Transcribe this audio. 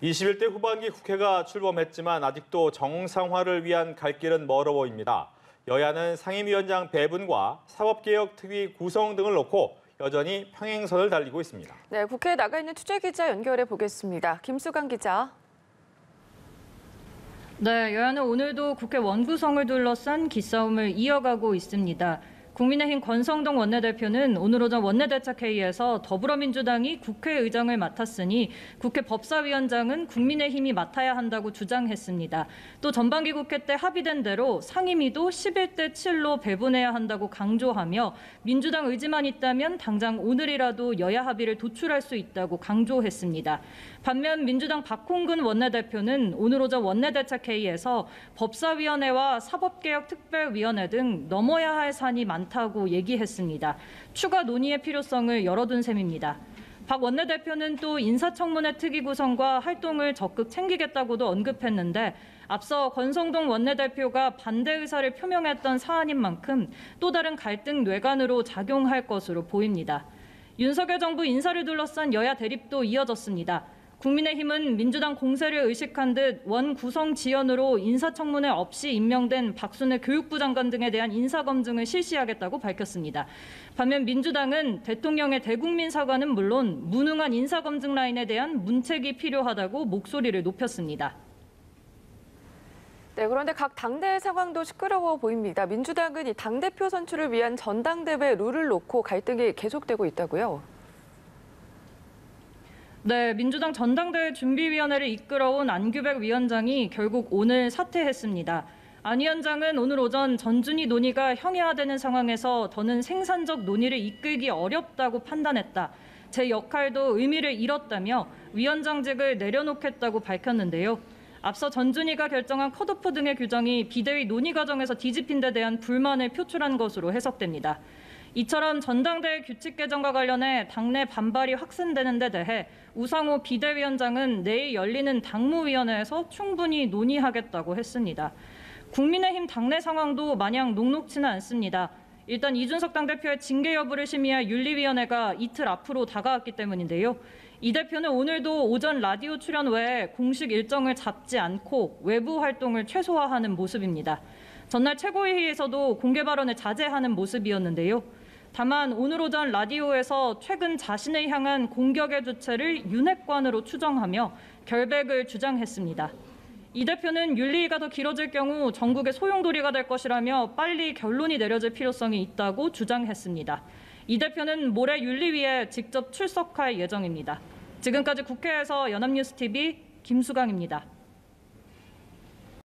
21대 후반기 국회가 출범했지만 아직도 정상화를 위한 갈 길은 멀어 보입니다. 여야는 상임위원장 배분과 사법개혁특위 구성 등을 놓고 여전히 평행선을 달리고 있습니다. 네, 국회에 나가 있는 취재기자 연결해 보겠습니다. 김수강 기자. 네, 여야는 오늘도 국회 원구성을 둘러싼 기싸움을 이어가고 있습니다. 국민의힘 권성동 원내대표는 오늘 오전 원내대책회의에서 더불어민주당이 국회의장을 맡았으니 국회 법사위원장은 국민의힘이 맡아야 한다고 주장했습니다. 또 전반기 국회 때 합의된 대로 상임위도 11대 7로 배분해야 한다고 강조하며 민주당 의지만 있다면 당장 오늘이라도 여야 합의를 도출할 수 있다고 강조했습니다. 반면 민주당 박홍근 원내대표는 오늘 오전 원내대책회의에서 법사위원회와 사법개혁특별위원회 등 넘어야 할 산이 많다고 얘기했습니다. 추가 논의의 필요성을 열어둔 셈입니다. 박 원내대표는 또 인사청문회 특위 구성과 활동을 적극 챙기겠다고도 언급했는데 앞서 권성동 원내대표가 반대 의사를 표명했던 사안인 만큼 또 다른 갈등 뇌관으로 작용할 것으로 보입니다. 윤석열 정부 인사를 둘러싼 여야 대립도 이어졌습니다. 국민의힘은 민주당 공세를 의식한 듯 원 구성 지연으로 인사청문회 없이 임명된 박순애 교육부 장관 등에 대한 인사검증을 실시하겠다고 밝혔습니다. 반면 민주당은 대통령의 대국민 사과는 물론 무능한 인사검증 라인에 대한 문책이 필요하다고 목소리를 높였습니다. 네, 그런데 각 당대의 상황도 시끄러워 보입니다. 민주당은 이 당대표 선출을 위한 전당대회 룰을 놓고 갈등이 계속되고 있다고요? 네, 민주당 전당대회 준비위원회를 이끌어온 안규백 위원장이 결국 오늘 사퇴했습니다. 안 위원장은 오늘 오전 전준위 논의가 형해화되는 상황에서 더는 생산적 논의를 이끌기 어렵다고 판단했다. 제 역할도 의미를 잃었다며 위원장직을 내려놓겠다고 밝혔는데요. 앞서 전준위가 결정한 컷오프 등의 규정이 비대위 논의 과정에서 뒤집힌 데 대한 불만을 표출한 것으로 해석됩니다. 이처럼 전당대회 규칙 개정과 관련해 당내 반발이 확산되는 데 대해 우상호 비대위원장은 내일 열리는 당무위원회에서 충분히 논의하겠다고 했습니다. 국민의힘 당내 상황도 마냥 녹록지는 않습니다. 일단 이준석 당대표의 징계 여부를 심의할 윤리위원회가 이틀 앞으로 다가왔기 때문인데요. 이 대표는 오늘도 오전 라디오 출연 외에 공식 일정을 잡지 않고 외부 활동을 최소화하는 모습입니다. 전날 최고위회에서도 공개 발언을 자제하는 모습이었는데요. 다만 오늘 오전 라디오에서 최근 자신을 향한 공격의 주체를 윤핵관으로 추정하며 결백을 주장했습니다. 이 대표는 윤리위가 더 길어질 경우 전국의 소용돌이가 될 것이라며 빨리 결론이 내려질 필요성이 있다고 주장했습니다. 이 대표는 모레 윤리위에 직접 출석할 예정입니다. 지금까지 국회에서 연합뉴스TV 김수강입니다.